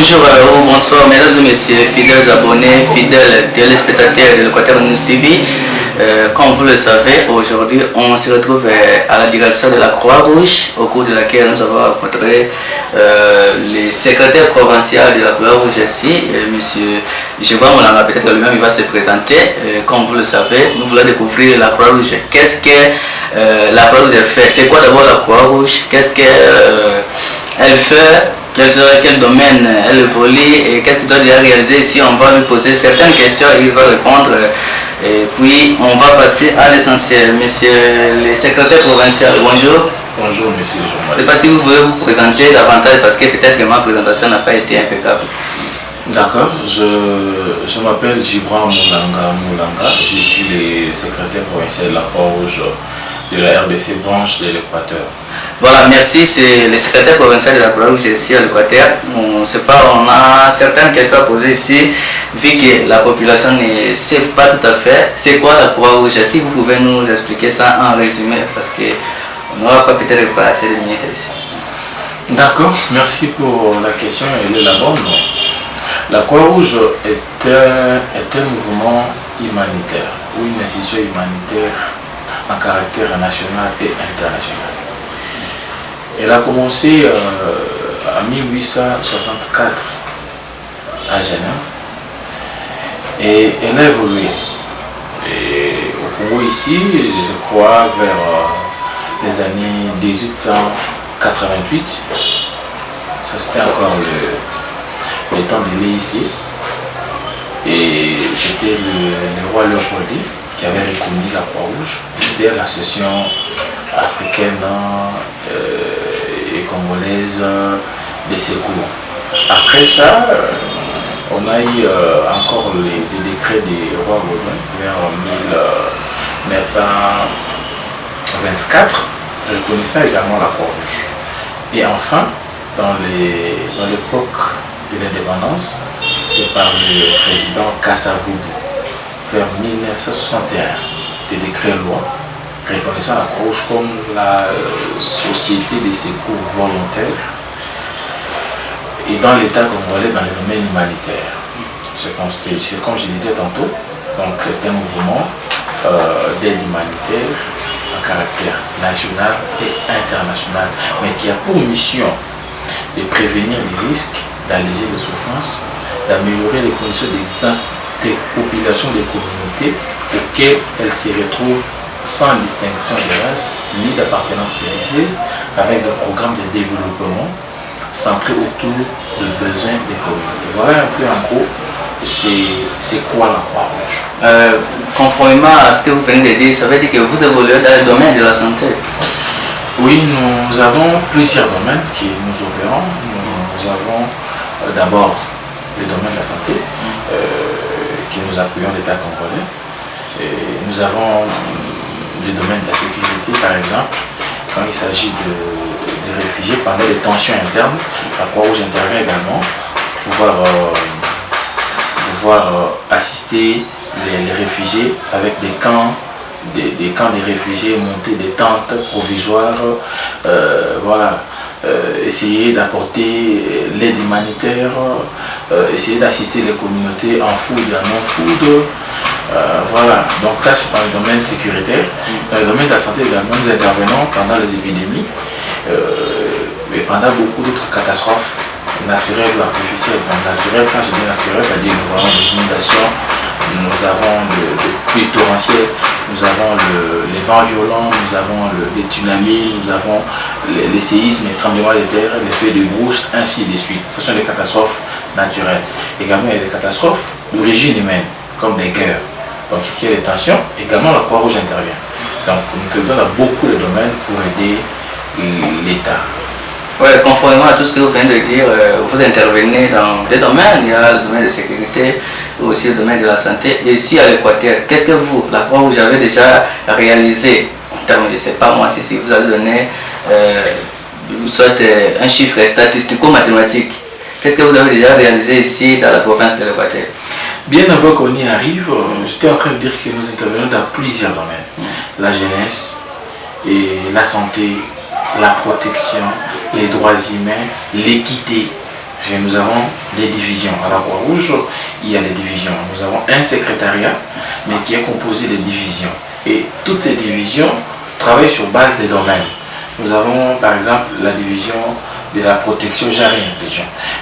Bonjour ou bonsoir mesdames et messieurs, fidèles abonnés, fidèles téléspectateurs de l'Équateur News TV. Comme vous le savez, aujourd'hui on se retrouve à la direction de la Croix-Rouge, au cours de laquelle nous avons rencontré le secrétaire provincial de la Croix-Rouge ici, monsieur Jérôme Moulanga. Peut-être lui-même il va se présenter. Comme vous le savez, nous voulons découvrir la Croix-Rouge. Qu'est-ce que la Croix-Rouge fait? C'est quoi d'abord la Croix-Rouge? Qu'est-ce qu'elle fait? Quel domaine elle évolue et qu'est-ce qu'ils ont déjà réalisé ici? On va lui poser certaines questions et il va répondre. Et puis on va passer à l'essentiel. Monsieur le secrétaire provincial, bonjour. Bonjour monsieur. Je ne sais pas si vous pouvez vous présenter davantage parce que peut-être que ma présentation n'a pas été impeccable. D'accord, je m'appelle Jérôme Moulanga, je suis le secrétaire provincial de la Croix-Rouge de la RDC branche de l'Équateur. Voilà, merci, c'est le secrétaire provincial de la Croix-Rouge ici à l'Équateur. On a certaines questions à poser ici, vu que la population ne sait pas tout à fait c'est quoi la Croix-Rouge. Si vous pouvez nous expliquer ça en résumé, parce qu'on n'aura pas peut-être pas assez de minutes ici. D'accord, merci pour la question, elle est la bonne. La Croix-Rouge est un mouvement humanitaire, ou une institution humanitaire en caractère national et international. Elle a commencé en 1864 à Genève et elle a évolué. Et au Congo ici, je crois vers les années 1888, ça c'était encore le temps de l'IC, et c'était le roi Léopold qui avait reconnu la Croix-Rouge. C'était l'association africaine et congolaise des secours. Après ça, on a eu encore les décrets des rois Baudouin vers 1924, reconnaissant également la Croix-Rouge. Et enfin, dans l'époque de l'indépendance, c'est par le président Kasavubu, vers 1961, des décrets-lois reconnaissant la Croix-Rouge comme la société de secours volontaire et dans l'état congolais dans le domaine humanitaire. C'est comme je disais tantôt, donc c'est un mouvement d'aide humanitaire à caractère national et international, mais qui a pour mission de prévenir les risques, d'alléger les souffrances, d'améliorer les conditions d'existence des populations, des communautés auxquelles elles se retrouvent sans distinction de race ni d'appartenance religieuse, avec des programmes de développement centrés autour des besoins des communautés. Voilà un peu en gros c'est quoi la Croix-Rouge. Conformément à ce que vous venez de dire, ça veut dire que vous évoluez dans le domaine de la santé. Oui, nous avons plusieurs domaines qui nous opérons. Nous avons d'abord le domaine de la santé, qui nous appuyons l'État congolais. Et nous avons le domaine de la sécurité, par exemple, quand il s'agit de réfugiés pendant les tensions internes, la Croix-Rouge intervient également pour pouvoir assister les réfugiés avec des camps de réfugiés, monter des tentes provisoires, essayer d'apporter l'aide humanitaire, essayer d'assister les communautés en food et en non-food. Voilà, donc ça c'est dans le domaine sécuritaire. Dans le domaine de la santé également, nous intervenons pendant les épidémies et pendant beaucoup d'autres catastrophes naturelles ou artificielles. Donc naturelles, quand je dis naturelles, c'est-à-dire nous avons des inondations, nous avons des pluies torrentielles, nous avons les vents violents, nous avons les tsunamis, nous avons les séismes, les tremblements de terre, les feux de brousse, ainsi de suite. Ce sont des catastrophes naturelles. Également, il y a des catastrophes d'origine humaine, comme des guerres. Donc, il y a des tensions, également la Croix-Rouge intervient. Donc, nous intervenons dans beaucoup de domaines pour aider l'État. Oui, conformément à tout ce que vous venez de dire, vous intervenez dans des domaines. Il y a le domaine de sécurité, aussi le domaine de la santé. Et ici à l'Équateur, qu'est-ce que vous, la Croix-Rouge, avez déjà réalisé en termes, je ne sais pas moi, si vous avez donné soit un chiffre statistico-mathématique, qu'est-ce que vous avez déjà réalisé ici dans la province de l'Équateur? Bien avant qu'on y arrive, j'étais en train de dire que nous intervenons dans plusieurs domaines. La jeunesse, et la santé, la protection, les droits humains, l'équité, Nous avons des divisions. À la Croix-Rouge, il y a les divisions. Nous avons un secrétariat, mais qui est composé de divisions. Et toutes ces divisions travaillent sur base des domaines. Nous avons par exemple la division de la protection, j'ai rien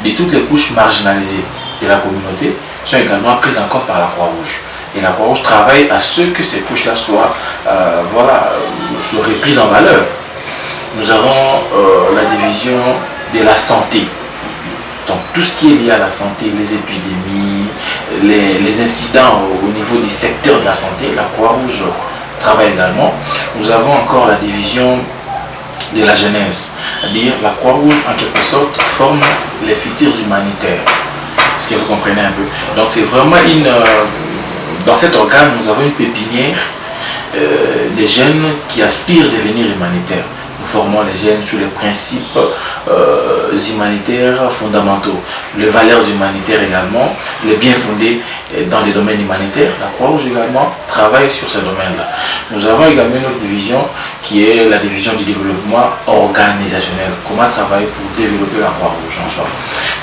de toutes les couches marginalisées de la communauté sont également prises en compte par la Croix-Rouge. Et la Croix-Rouge travaille à ce que ces couches-là soient reprises en valeur. Nous avons la division de la santé. Donc tout ce qui est lié à la santé, les épidémies, les incidents au niveau du secteur de la santé, la Croix-Rouge travaille également. Nous avons encore la division de la jeunesse, c'est-à-dire la Croix-Rouge en quelque sorte forme les futurs humanitaires. Est-ce que vous comprenez un peu? Donc c'est vraiment dans cet organe, nous avons une pépinière des jeunes qui aspirent à devenir humanitaires. Nous formons les jeunes sur les principes humanitaires fondamentaux, les valeurs humanitaires également, les biens fondés dans les domaines humanitaires. La Croix-Rouge également travaille sur ce domaine-là. Nous avons également une autre division qui est la division du développement organisationnel. Comment travailler pour développer la Croix-Rouge en soi.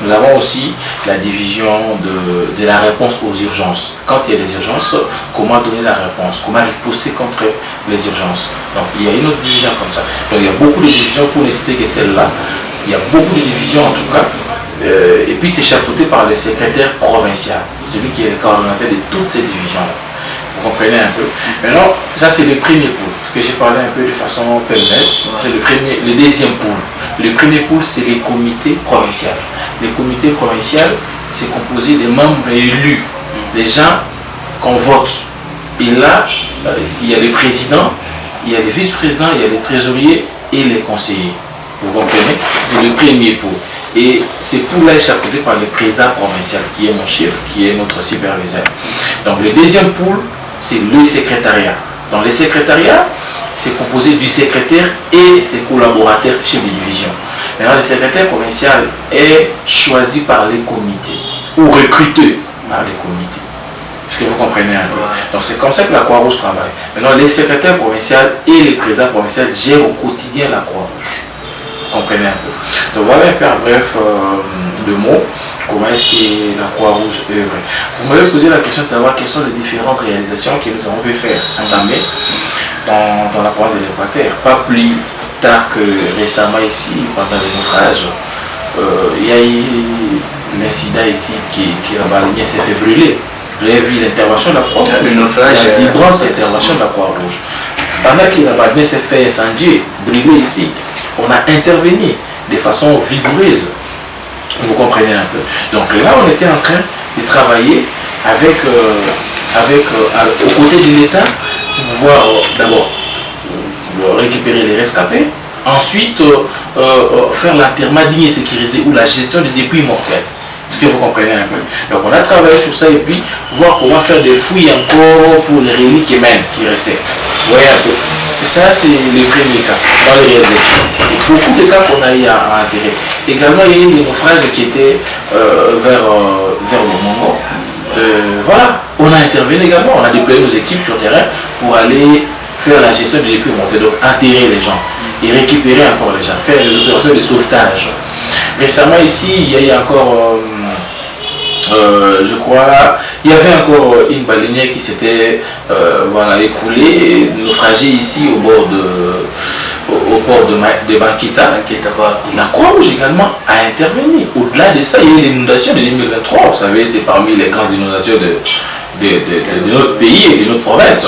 Nous avons aussi la division de la réponse aux urgences. Quand il y a des urgences, comment donner la réponse, comment riposter contre les urgences. Donc il y a une autre division comme ça. Donc il y a beaucoup de divisions, pour ne citer que celle-là. Il y a beaucoup de divisions en tout cas. Et puis c'est chapeauté par le secrétaire provincial, celui qui est le coordonnateur de toutes ces divisions-là. Vous comprenez un peu. Maintenant, ça c'est le premier pôle, parce que j'ai parlé un peu de façon pêle-mêle. C'est le deuxième pôle. Le premier pôle, c'est les comités provinciaux. Les comités provinciaux, c'est composé des membres élus, des gens qu'on vote. Et là, il y a les présidents, il y a les vice-présidents, il y a les trésoriers et les conseillers. Vous comprenez? C'est le premier pôle. Et c'est pour là chapeauté par le président provincial, qui est mon chef, qui est notre superviseur. Donc le deuxième pôle, c'est le secrétariat. Dans le secrétariat, c'est composé du secrétaire et ses collaborateurs chefs de division. Maintenant, le secrétaire provincial est choisi par les comités ou recruté par les comités. Est-ce que vous comprenez un peu? Donc c'est comme ça que la Croix-Rouge travaille. Maintenant, les secrétaires provinciaux et les présidents provinciaux gèrent au quotidien la Croix-Rouge. Vous comprenez un peu? Donc voilà un peu en bref de mots. Comment est-ce que la Croix-Rouge œuvre? Vous m'avez posé la question de savoir quelles sont les différentes réalisations que nous avons pu faire, entamer dans la province de l'Équateur. Pas plus tard que récemment ici, pendant les naufrages, il y a eu l'incident ici qui s'est fait brûler. Vous avez vu l'intervention de la Croix-Rouge, la vibrante intervention de la Croix-Rouge. Pendant que la Bagnée s'est fait incendier, brûler ici, on a intervenu de façon vigoureuse. Vous comprenez un peu. Donc là, on était en train de travailler aux côtés de l'État pour pouvoir d'abord récupérer les rescapés, ensuite faire l'enterrement digne et sécurisé ou la gestion des dépouilles mortels. Est-ce que vous comprenez un peu? Donc on a travaillé sur ça et puis voir comment faire des fouilles encore pour les reliques humaines qui restaient. Vous voyez un peu. Ça c'est le premier cas dans les réalisations. Beaucoup de cas qu'on a eu à enterrer. Également il y a eu des naufrages qui étaient vers le Mongo. Voilà, on a intervenu également, on a déployé nos équipes sur terrain pour aller faire la gestion des dépouilles mortels, donc enterrer les gens et récupérer encore les gens, faire des opérations de sauvetage. Récemment ici, il y a eu encore, je crois, il y avait encore une baleinière qui s'était écroulée, naufragée ici au port de Banquita. La Croix-Rouge également a intervenu. Au-delà de ça, il y a eu l'inondation de 2023. Vous savez, c'est parmi les grandes inondations de notre pays et de notre province.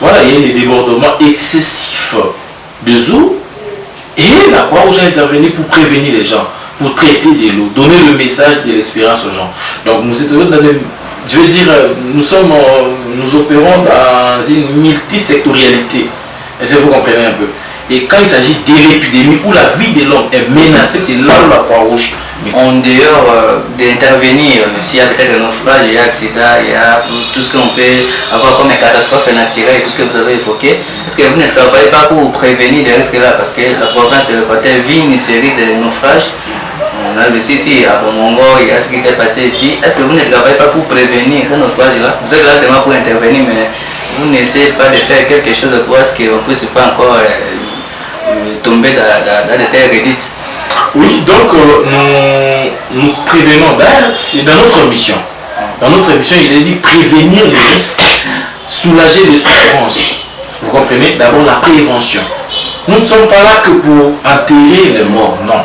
Voilà, il y a eu des débordements excessifs de eau. Et la Croix-Rouge a intervenu pour prévenir les gens, pour traiter de l'eau, donner le message de l'expérience aux gens. Donc nous étions dans je veux dire, nous opérons dans une multisectorialité. Est-ce que vous comprenez un peu? Et quand il s'agit de l'épidémie où la vie de l'homme est menacée, c'est là où la Croix-Rouge. En dehors d'intervenir, s'il y a peut-être un naufrage, il y a un accident, il y a tout ce qu'on peut avoir comme une catastrophe naturelle et tout ce que vous avez évoqué, est-ce que vous ne travaillez pas pour prévenir des risques là? Parce que la province de l'Équateur vit une série de naufrages. On a vu ici à Bomongo, il y a ce qui s'est passé ici. Est-ce que vous ne travaillez pas pour prévenir ce naufrage là? Vous êtes là seulement pour intervenir, mais vous n'essayez pas de faire quelque chose pour ce qu'on ne puisse pas encore tomber dans de telles redites. Oui, donc nous nous prévenons, c'est dans notre mission. Dans notre mission, il est dit prévenir les risques, soulager les souffrances. Vous comprenez? D'abord la prévention. Nous ne sommes pas là que pour enterrer les morts, non.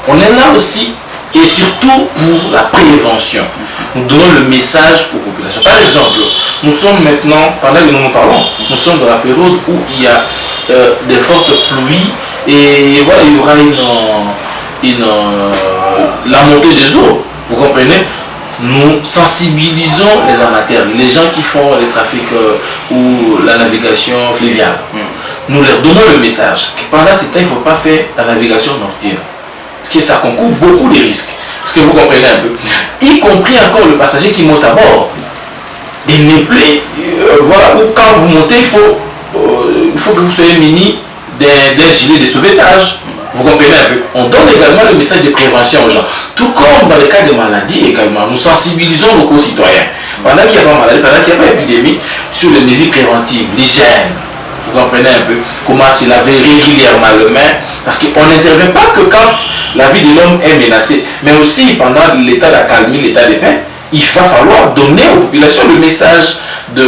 On est là aussi et surtout pour la prévention. Nous donnons le message aux populations. Par exemple, nous sommes maintenant, pendant que nous parlons, nous sommes dans la période où il y a des fortes pluies et voilà, il y aura la montée des eaux. Vous comprenez? Nous sensibilisons les amateurs, les gens qui font les trafics ou la navigation fluviale. Nous leur donnons le message que pendant ce temps, il ne faut pas faire la navigation nocturne. Parce que ça concourt beaucoup de risques. Est-ce que vous comprenez un peu? Y compris encore le passager qui monte à bord. Des néplés, voilà, où quand vous montez, il faut que vous soyez muni d'un gilet de sauvetage. Vous comprenez un peu? On donne également le message de prévention aux gens. Tout comme dans les cas de maladie également, nous sensibilisons nos concitoyens. Pendant qu'il n'y a pas de maladie, pendant qu'il n'y a pas d'épidémie, sur les mesures préventives, l'hygiène. Vous comprenez un peu? Comment se laver régulièrement les mains. Parce qu'on n'intervient pas que quand la vie de l'homme est menacée, mais aussi pendant l'état d'accalmie, l'état de paix, il va falloir donner aux populations le message de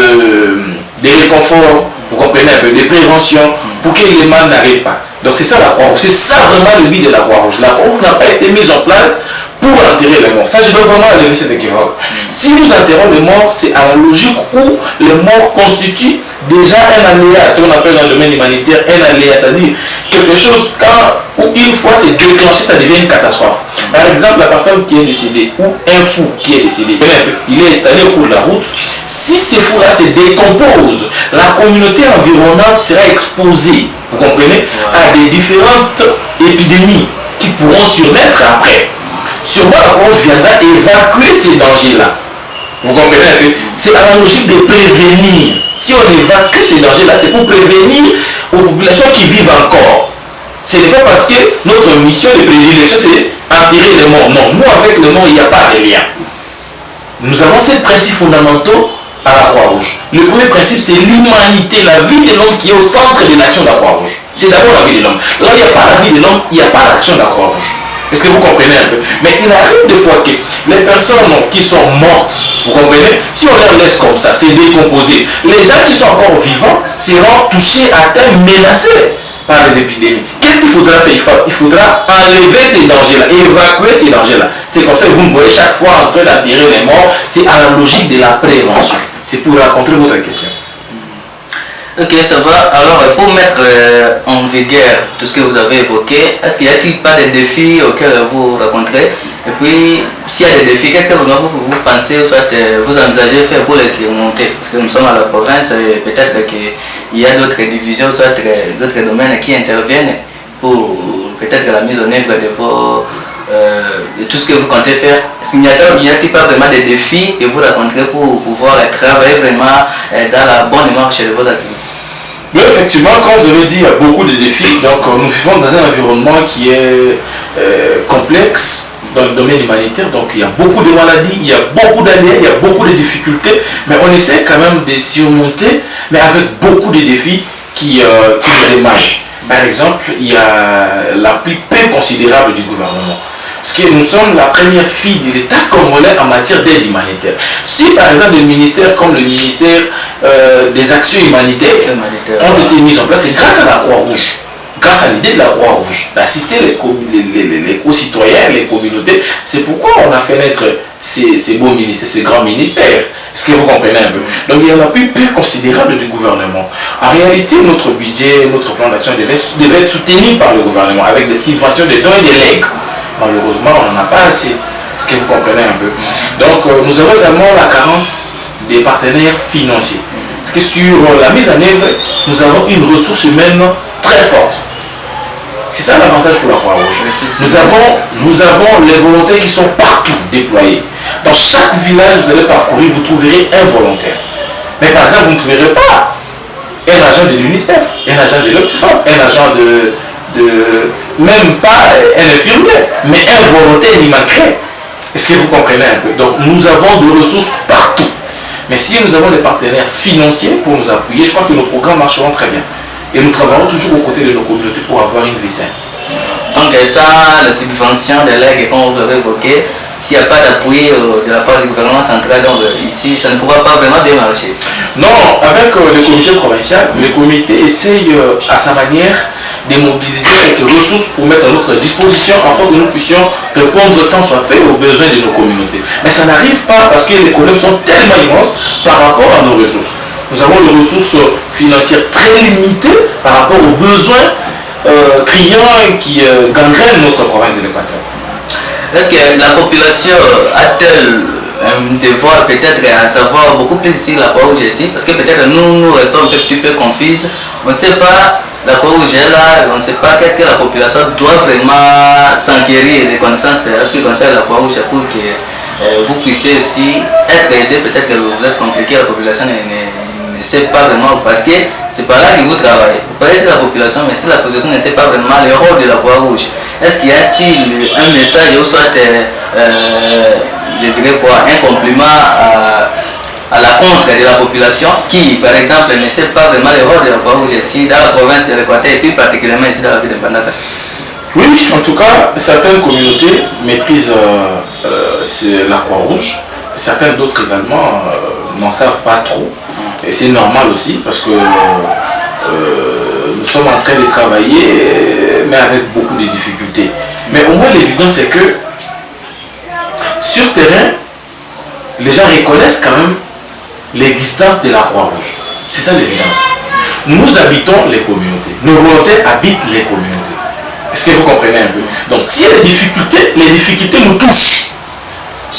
réconfort, vous comprenez un peu, de prévention, pour que les mal n'arrivent pas. Donc c'est ça la Croix-Rouge, c'est ça vraiment le but de la Croix-Rouge. La Croix-Rouge n'a pas été mise en place pour enterrer les morts. Ça, je dois vraiment lever cet équivoque. Si nous enterrons les morts, c'est à la logique où les morts constituent déjà un aléa, ce qu'on appelle dans le domaine humanitaire un aléa, c'est-à-dire quelque chose où une fois c'est déclenché, ça devient une catastrophe. Par exemple, la personne qui est décédée ou un fou qui est décédé, il est allé au cours de la route. Si ces fous-là se décomposent, la communauté environnante sera exposée, vous comprenez, à des différentes épidémies qui pourront surnaître après. Sûrement la Croix viendra évacuer ces dangers-là. Vous comprenez un peu? C'est à la logique de prévenir. Si on évacue ces dangers-là, c'est pour prévenir aux populations qui vivent encore. Ce n'est pas parce que notre mission de prédilection, c'est enterrer les morts. Non, nous avec les morts, il n'y a pas de lien. Nous avons ces principes fondamentaux à la Croix-Rouge. Le premier principe, c'est l'humanité, la vie de l'homme qui est au centre de l'action de la Croix-Rouge. C'est d'abord la vie de l'homme. Là, il n'y a pas la vie de l'homme, il n'y a pas l'action de la Croix-Rouge. Est-ce que vous comprenez un peu? Mais il arrive des fois que les personnes qui sont mortes, vous comprenez, si on les laisse comme ça, c'est décomposé. Les gens qui sont encore vivants seront touchés, atteints, menacés par les épidémies. Qu'est-ce qu'il faudra faire? Il faudra enlever ces dangers-là, évacuer ces dangers-là. C'est comme ça que vous me voyez chaque fois en train d'attirer les morts. C'est à la logique de la prévention. C'est pour rencontrer votre question. Ok, ça va. Alors, pour mettre en vigueur tout ce que vous avez évoqué, est-ce qu'il n'y a-t-il pas des défis auxquels vous rencontrez? Et puis, s'il y a des défis, qu'est-ce que vous pensez, ou soit vous envisagez faire pour les surmonter? Parce que nous sommes à la province, et peut-être qu'il y a d'autres divisions, soit d'autres domaines qui interviennent pour peut-être la mise en œuvre de tout ce que vous comptez faire. Il n'y a-t-il pas vraiment des défis que vous rencontrez pour pouvoir travailler vraiment dans la bonne marche de vos activités? Oui, effectivement, comme vous avez dit, il y a beaucoup de défis. Donc, nous vivons dans un environnement qui est complexe dans le domaine humanitaire. Donc, il y a beaucoup de maladies, il y a beaucoup d'aléas, il y a beaucoup de difficultés. Mais on essaie quand même de surmonter, mais avec beaucoup de défis qui nous émaillent. Par exemple, il y a l'appui peu considérable du gouvernement. Parce que nous sommes la première fille de l'État congolais en matière d'aide humanitaire. Si par exemple des ministères comme le ministère des actions humanitaires ont été mis en place, c'est grâce à la Croix-Rouge, grâce à l'idée de la Croix-Rouge, d'assister les concitoyens, les communautés. C'est pourquoi on a fait naître ces beaux ministères, ces grands ministères. Est-ce que vous comprenez un peu? Donc il y a un appui peu considérable du gouvernement. En réalité, notre budget, notre plan d'action devait être soutenu par le gouvernement avec des subventions, des dons et des legs. Malheureusement, on n'en a pas assez. Est-ce que vous comprenez un peu? Donc, nous avons également la carence des partenaires financiers. Parce que sur la mise en œuvre, nous avons une ressource humaine très forte. C'est ça l'avantage pour la Croix-Rouge. Nous avons les volontaires qui sont partout déployés. Dans chaque village, vous allez parcourir, vous trouverez un volontaire. Mais par exemple, vous ne trouverez pas un agent de l'UNICEF, un agent de l'Oxfam, un agent même pas un infirmier, mais un volontaire n'y manquerait. Est-ce que vous comprenez un peu? Donc nous avons des ressources partout. Mais si nous avons des partenaires financiers pour nous appuyer, je crois que nos programmes marcheront très bien. Et nous travaillons toujours aux côtés de nos communautés pour avoir une vie saine. Donc ça, la subvention des legs, comme vous l'avez évoqué, s'il n'y a pas d'appui de la part du gouvernement central, donc ici, ça ne pourra pas vraiment bien marcher. Non, avec le comité provincial, le comité essaye à sa manière de mobiliser quelques ressources pour mettre à notre disposition afin que nous puissions répondre tant soit peu aux besoins de nos communautés. Mais ça n'arrive pas parce que les problèmes sont tellement immenses par rapport à nos ressources. Nous avons des ressources financières très limitées par rapport aux besoins criants qui gangrènent notre province de l'Équateur. Est-ce que la population a-t-elle un devoir peut-être à savoir beaucoup plus ici la Croix-Rouge ici? Parce que peut-être nous restons un petit peu confuses. On ne sait pas la Croix-Rouge est là, on ne sait pas qu'est-ce que la population doit vraiment s'enquérir des connaissances en ce qui concerne la Croix-Rouge pour que vous puissiez aussi être aidé. Peut-être que vous êtes compliqué, la population ne sait pas vraiment, parce que c'est par là que vous travaillez. Vous parlez de la population, mais si la population ne sait pas vraiment le rôle de la Croix-Rouge, est-ce qu'il y a-t-il un message ou soit, je dirais quoi, un compliment à la contre de la population qui, par exemple, ne sait pas vraiment le rôle de la Croix-Rouge ici dans la province de l'Équateur et puis particulièrement ici dans la ville de Mbandaka? Oui, en tout cas, certaines communautés maîtrisent la Croix-Rouge, certaines d'autres également n'en savent pas trop. Et c'est normal aussi parce que nous sommes en train de travailler, mais avec beaucoup de difficultés. Mais au moins l'évidence c'est que sur terrain, les gens reconnaissent quand même l'existence de la Croix-Rouge. C'est ça l'évidence. Nous habitons les communautés. Nos volontaires habitent les communautés. Est-ce que vous comprenez un peu? Donc s'il y a des difficultés, les difficultés nous touchent.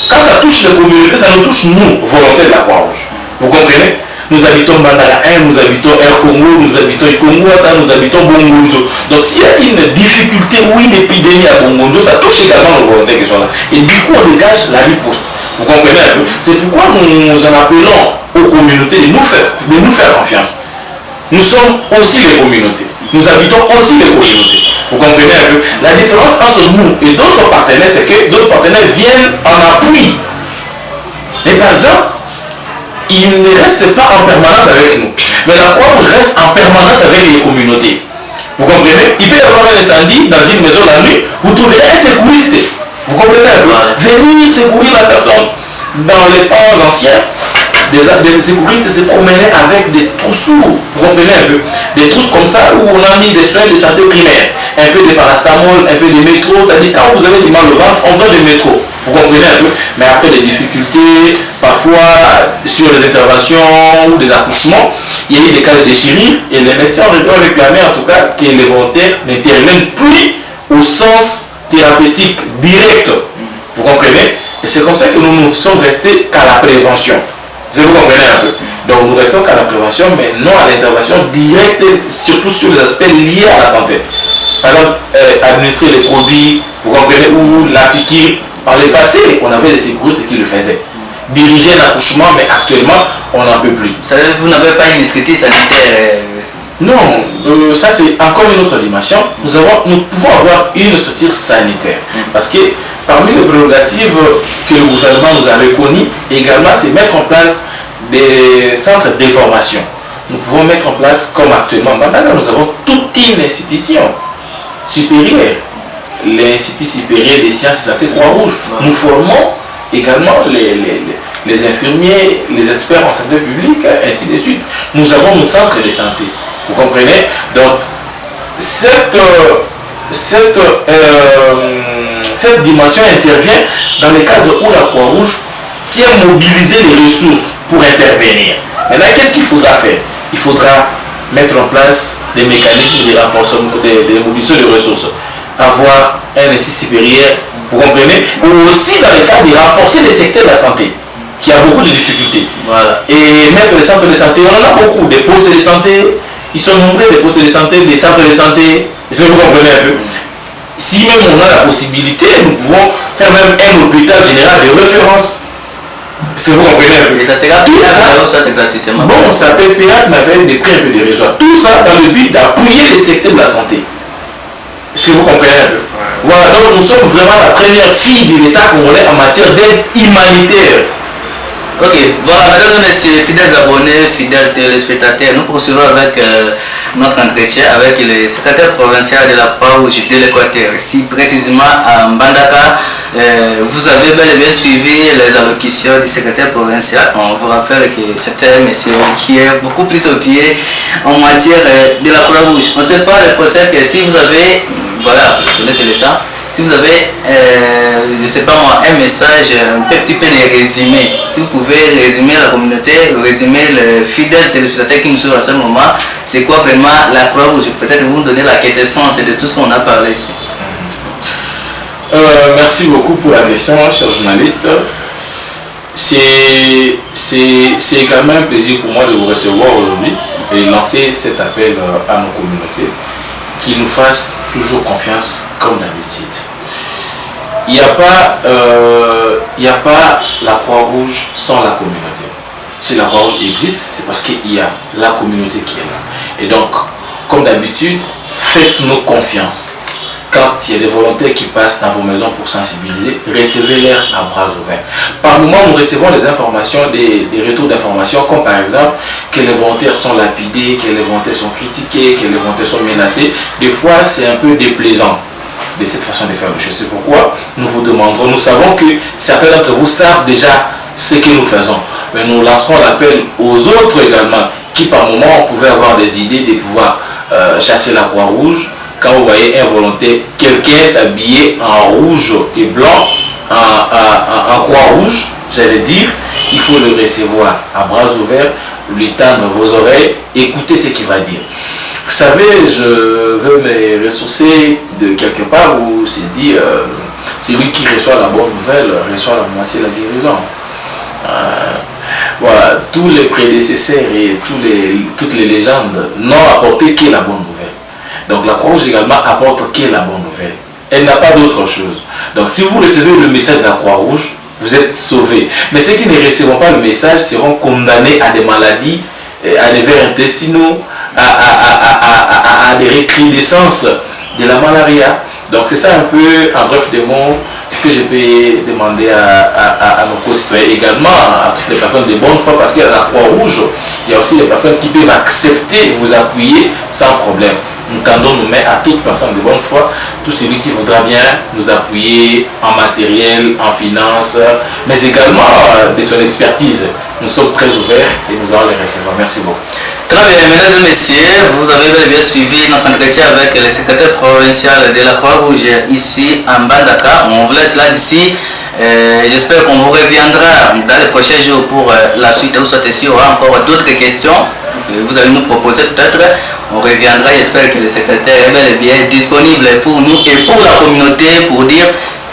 Quand ça touche les communautés, ça nous touche nous, volontaires de la Croix-Rouge. Vous comprenez? Nous habitons Mbandaka 1, nous habitons Air Congo, nous habitons Ikongo, nous habitons Bongonzo. Donc s'il y a une difficulté ou une épidémie à Bongonzo, ça touche également nos volontaires qui sont là. Et du coup, on dégage la riposte. Vous comprenez un peu? C'est pourquoi nous en appelons aux communautés de nous faire confiance. Nous sommes aussi les communautés. Nous habitons aussi les communautés. Vous comprenez un peu? La différence entre nous et d'autres partenaires, c'est que d'autres partenaires viennent en appui. Mais par exemple, ils ne restent pas en permanence avec nous. Mais la Croix-Rouge reste en permanence avec les communautés. Vous comprenez? Il peut y avoir un incendie dans une maison la nuit, vous trouverez un secouriste. Vous comprenez un peu? Venir secourir la personne. Dans les temps anciens, des secouristes se promenaient avec des trousseaux. Vous comprenez un peu? Des trousses comme ça où on a mis des soins de santé primaire. Un peu de parastamol, un peu de métro. C'est-à-dire quand vous avez du mal au ventre, on donne du métro. Vous comprenez un peu? Mais après des difficultés, parfois sur les interventions ou des accouchements, il y a eu des cas de déchirure et les médecins ont réclamé en tout cas que les volontaires n'interviennent plus au sens thérapeutique direct. Vous comprenez? Et c'est comme ça que nous sommes restés qu'à la prévention. Vous comprenez un peu? Donc nous restons qu'à la prévention, mais non à l'intervention directe, surtout sur les aspects liés à la santé. Par exemple, administrer les produits, vous comprenez, ou la piqûre. Par le passé, on avait des secouristes qui le faisaient. Diriger l'accouchement, mais actuellement, on n'en peut plus. Vous n'avez pas une inscription sanitaire? Non, ça c'est encore une autre dimension. Nous pouvons avoir une structure sanitaire. Parce que parmi les prérogatives que le gouvernement nous a reconnues, également, c'est mettre en place des centres de formation. Nous pouvons mettre en place, comme actuellement, maintenant nous avons toute une institution supérieure. L'Institut supérieur des sciences et santé Croix-Rouge. Nous formons également les infirmiers, les experts en santé publique, ainsi de suite. Nous avons nos centres de santé. Vous comprenez? Donc, cette dimension intervient dans le cadre où la Croix-Rouge tient à mobiliser les ressources pour intervenir. Maintenant, qu'est-ce qu'il faudra faire? Il faudra mettre en place des mécanismes de renforcement, de mobilisation de ressources. Avoir un institut supérieur, vous comprenez? Ou aussi dans le cas de renforcer le secteur de la santé, qui a beaucoup de difficultés. Voilà. Et mettre les centres de santé, on en a beaucoup, des postes de santé, ils sont nombreux, des postes de santé, des centres de santé, est-ce que vous comprenez un peu? Si même on a la possibilité, nous pouvons faire même un hôpital général de référence. Est-ce que vous comprenez un peu? Et ça sera tout ça gratuitement. Bon, ça peut être payant, mais avec des prix un peu dérisoires. Tout ça dans le but d'appuyer le secteur de la santé. Est-ce que vous comprenez un peu? Voilà, donc nous sommes vraiment la première fille de l'État congolais en matière d'aide humanitaire. Ok, voilà, mesdames et messieurs, fidèles abonnés, fidèles téléspectateurs, nous poursuivons avec notre entretien avec le secrétaire provincial de la Croix-Rouge de l'Équateur, ici précisément à Mbandaka. vous avez bel et bien suivi les allocutions du secrétaire provincial. On vous rappelle que c'était un monsieur qui est beaucoup plus outillé en matière de la Croix-Rouge. On ne sait pas le concept que si vous avez, voilà, je laisse le temps, si vous avez, je ne sais pas moi, un message un petit peu de résumé, si vous pouvez résumer la communauté, résumer les fidèles téléspectateurs qui nous suivent à ce moment, c'est quoi vraiment la Croix-Rouge? Peut-être vous nous donnez la quintessence de tout ce qu'on a parlé ici. Merci beaucoup pour la question, cher journaliste. C'est également un plaisir pour moi de vous recevoir aujourd'hui et lancer cet appel à nos communautés qui nous fassent toujours confiance comme d'habitude. Il n'y a pas la Croix-Rouge sans la communauté. Si la Croix-Rouge existe, c'est parce qu'il y a la communauté qui est là. Et donc, comme d'habitude, faites-nous confiance. Quand il y a des volontaires qui passent dans vos maisons pour sensibiliser, recevez-les à bras ouverts. Par moment, nous recevons des informations, des retours d'informations, comme par exemple que les volontaires sont lapidés, que les volontaires sont critiqués, que les volontaires sont menacés. Des fois, c'est un peu déplaisant de cette façon de faire les choses. C'est pourquoi nous vous demanderons, nous savons que certains d'entre vous savent déjà ce que nous faisons, mais nous lancerons l'appel aux autres également, qui par moment pouvaient avoir des idées de pouvoir chasser la Croix-Rouge. Quand vous voyez un volontaire, quelqu'un s'habiller en rouge et blanc, en croix-rouge, j'allais dire, il faut le recevoir à bras ouverts, lui tendre vos oreilles, écoutez ce qu'il va dire. Vous savez, je veux me ressourcer de quelque part où c'est dit, celui qui reçoit la bonne nouvelle reçoit la moitié de la guérison. Voilà, tous les prédécesseurs et toutes les légendes n'ont apporté que la bonne nouvelle. Donc la Croix-Rouge également apporte que la bonne nouvelle. Elle n'a pas d'autre chose. Donc si vous recevez le message de la Croix-Rouge, vous êtes sauvés. Mais ceux qui ne recevront pas le message seront condamnés à des maladies, à des vers intestinaux, à des recrudescences de la malaria. Donc c'est ça un peu, en bref des mots, ce que je peux demander à nos concitoyens, également à toutes les personnes de bonne foi, parce qu'il y a la Croix-Rouge, il y a aussi des personnes qui peuvent accepter de vous appuyer sans problème. Nous tendons nos mains à toute personne de bonne foi, tout celui qui voudra bien nous appuyer en matériel, en finances, mais également de son expertise. Nous sommes très ouverts et nous allons les recevoir. Merci beaucoup. Très bien, mesdames et messieurs, vous avez bien suivi notre entretien avec le secrétaire provincial de la Croix-Rouge ici en Bandaka. On vous laisse là d'ici. J'espère qu'on vous reviendra dans les prochains jours pour la suite. Ou soit s'il y aura encore d'autres questions que vous allez nous proposer peut-être. On reviendra. J'espère que le secrétaire est bel et bien disponible pour nous et pour la communauté pour dire.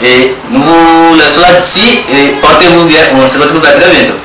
Et nous vous laissons là d'ici et portez-vous bien. On se retrouve à très bientôt.